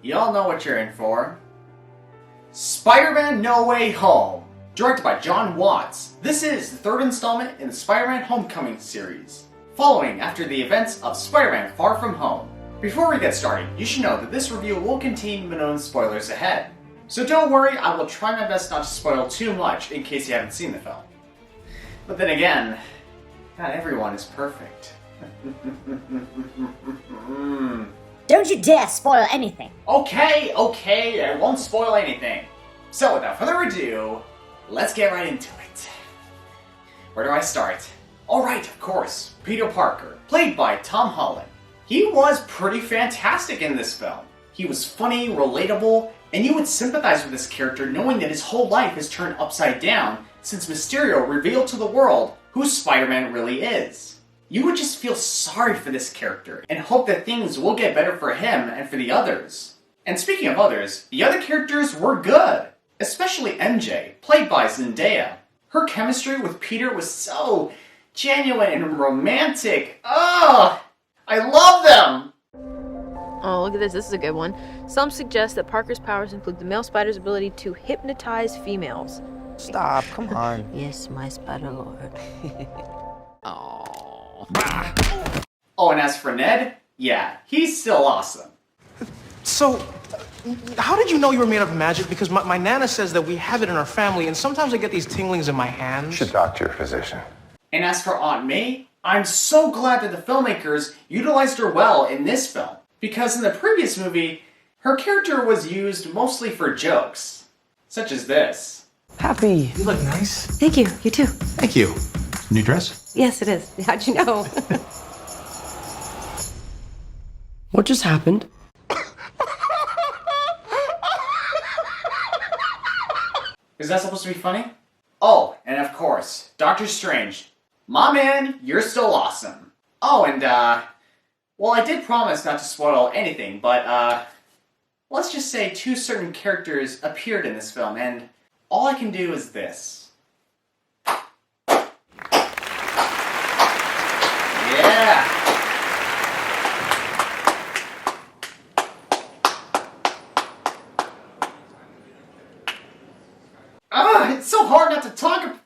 y'all know what you're in for. Spider-Man No Way Home, directed by Jon Watts. This is the third installment in the Spider-Man Homecoming series, following after the events of Spider-Man Far From Home. Before we get started, you should know that this review will contain known spoilers ahead. So don't worry, I will try my best not to spoil too much in case you haven't seen the film. But then again, not everyone is perfect. Don't you dare spoil anything. Okay, I won't spoil anything. So without further ado, let's get right into it. Where do I start? Alright, of course, Peter Parker, played by Tom Holland. He was pretty fantastic in this film. He was funny, relatable, and you would sympathize with this character knowing that his whole life is turned upside down since Mysterio revealed to the world who Spider-Man really is. You would just feel sorry for this character and hope that things will get better for him and for the others. And speaking of others, the other characters were good, especially MJ, played by Zendaya. Her chemistry with Peter was so genuine and romantic. I love them! Oh, look at this. This is a good one. Some suggest that Parker's powers include the male spider's ability to hypnotize females. Stop, come on. Yes, my spider lord. Oh, and as for Ned, yeah, he's still awesome. So, how did you know you were made of magic? Because my Nana says that we have it in our family, and sometimes I get these tinglings in my hands. You should talk to your physician. And as for Aunt May, I'm so glad that the filmmakers utilized her well in this film. Because in the previous movie, her character was used mostly for jokes. Such as this. Happy. You look nice. Thank you. You too. Thank you. New dress? Yes, it is. How'd you know? What just happened? Is that supposed to be funny? Oh, and of course, Doctor Strange. My man, you're still awesome. Oh, and well, I did promise not to spoil anything, but let's just say two certain characters appeared in this film, and all I can do is this. Yeah! It's so hard not to talk.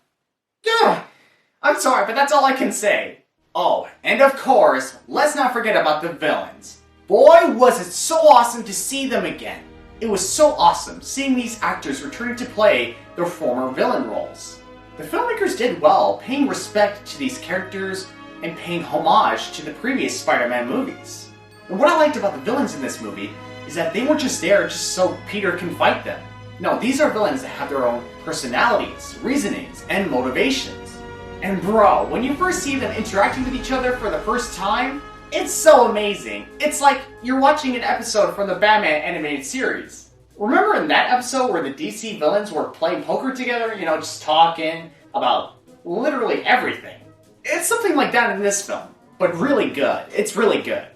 I'm sorry, but that's all I can say. Oh, and of course, let's not forget about the villains. Boy, was it so awesome to see them again. It was so awesome seeing these actors returning to play their former villain roles. The filmmakers did well paying respect to these characters and paying homage to the previous Spider-Man movies. And what I liked about the villains in this movie is that they weren't just there just so Peter can fight them. No, these are villains that have their own personalities, reasonings, and motivations. And bro, when you first see them interacting with each other for the first time, it's so amazing. It's like you're watching an episode from the Batman animated series. Remember in that episode where the DC villains were playing poker together, just talking about literally everything? It's something like that in this film, but really good. It's really good.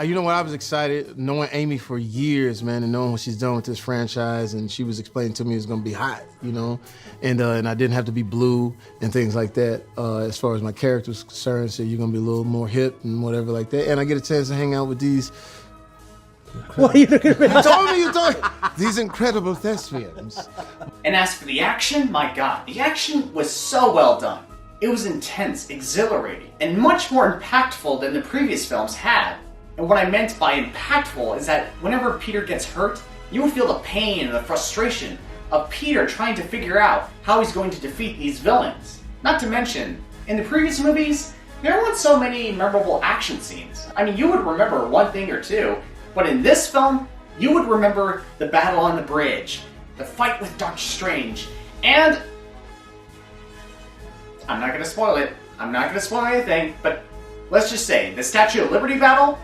You know what, I was excited knowing Amy for years, man, and knowing what she's done with this franchise, and she was explaining to me it was gonna be hot, and I didn't have to be blue and things like that as far as my character was concerned, so you're gonna be a little more hip and whatever like that, and I get a chance to hang out with these... What are you looking at? You told me! These incredible thespians. And as for the action, my god, the action was so well done. It was intense, exhilarating, and much more impactful than the previous films had. And what I meant by impactful is that whenever Peter gets hurt, you would feel the pain and the frustration of Peter trying to figure out how he's going to defeat these villains. Not to mention, in the previous movies, there weren't so many memorable action scenes. I mean, you would remember one thing or two, but in this film, you would remember the battle on the bridge, the fight with Doctor Strange, and... I'm not gonna spoil it. I'm not gonna spoil anything, but let's just say, the Statue of Liberty battle...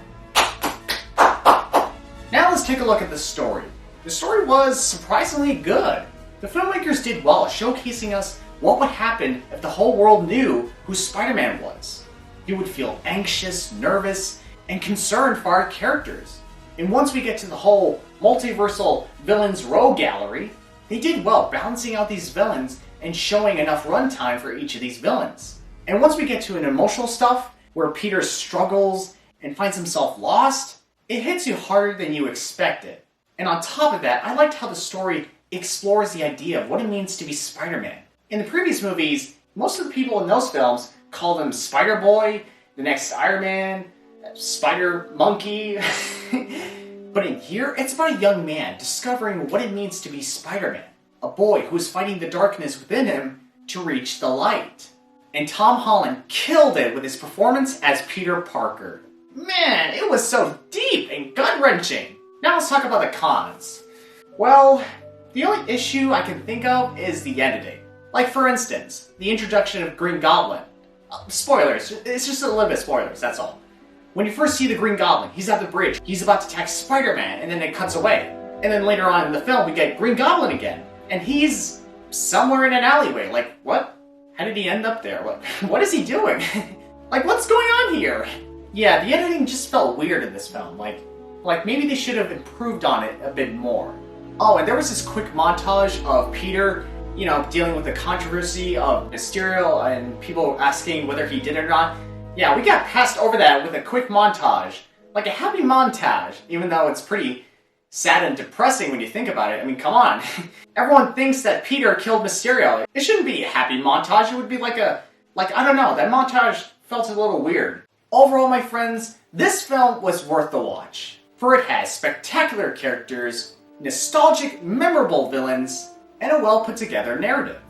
Now let's take a look at the story. The story was surprisingly good. The filmmakers did well showcasing us what would happen if the whole world knew who Spider-Man was. You would feel anxious, nervous, and concerned for our characters. And once we get to the whole multiversal villains row gallery, they did well balancing out these villains and showing enough runtime for each of these villains. And once we get to an emotional stuff, where Peter struggles and finds himself lost, it hits you harder than you expected. And on top of that, I liked how the story explores the idea of what it means to be Spider-Man. In the previous movies, most of the people in those films called him Spider-Boy, the next Iron Man, Spider-Monkey. But in here, it's about a young man discovering what it means to be Spider-Man. A boy who is fighting the darkness within him to reach the light. And Tom Holland killed it with his performance as Peter Parker. Man, it was so deep and gut-wrenching. Now let's talk about the cons. Well, the only issue I can think of is the editing. Like, for instance, the introduction of Green Goblin. Spoilers, it's just a little bit spoilers, that's all. When you first see the Green Goblin, he's at the bridge, he's about to attack Spider-Man, and then it cuts away. And then later on in the film, we get Green Goblin again. And he's somewhere in an alleyway. Like, what? How did he end up there? What is he doing? Like, what's going on here? Yeah, the editing just felt weird in this film. Like maybe they should have improved on it a bit more. Oh, and there was this quick montage of Peter, dealing with the controversy of Mysterio and people asking whether he did it or not. Yeah, we got passed over that with a quick montage. Like a happy montage, even though it's pretty sad and depressing when you think about it. I mean, come on. Everyone thinks that Peter killed Mysterio. It shouldn't be a happy montage. It would be like I don't know, that montage felt a little weird. Overall, my friends, this film was worth the watch. For it has spectacular characters, nostalgic, memorable villains, and a well put together narrative.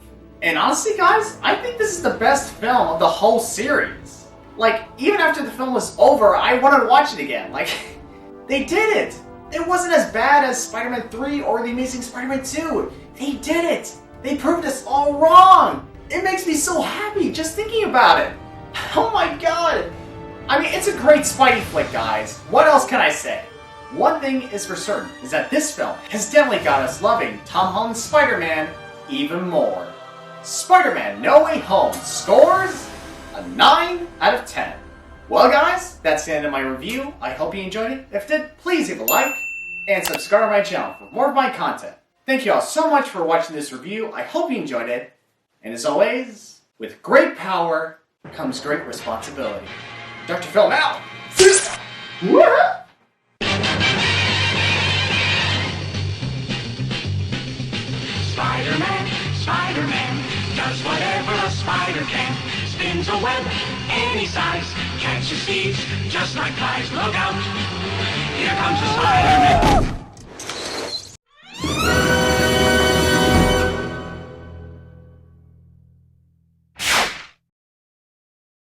And honestly, guys, I think this is the best film of the whole series. Like, even after the film was over, I wanted to watch it again. Like, they did it! It wasn't as bad as Spider-Man 3 or The Amazing Spider-Man 2. They did it! They proved us all wrong! It makes me so happy just thinking about it! Oh my god! I mean, it's a great Spidey flick, guys. What else can I say? One thing is for certain, is that this film has definitely got us loving Tom Holland's Spider-Man even more. Spider-Man No Way Home scores a 9 out of 10. Well guys, that's the end of my review. I hope you enjoyed it. If you did, please leave a like and subscribe to my channel for more of my content. Thank you all so much for watching this review. I hope you enjoyed it. And as always, with great power comes great responsibility. Dr. Film out! Spider-Man, Spider-Man, does whatever a spider can. Spins a web any size, catches thieves just like flies. Look out, here comes the Spider-Man.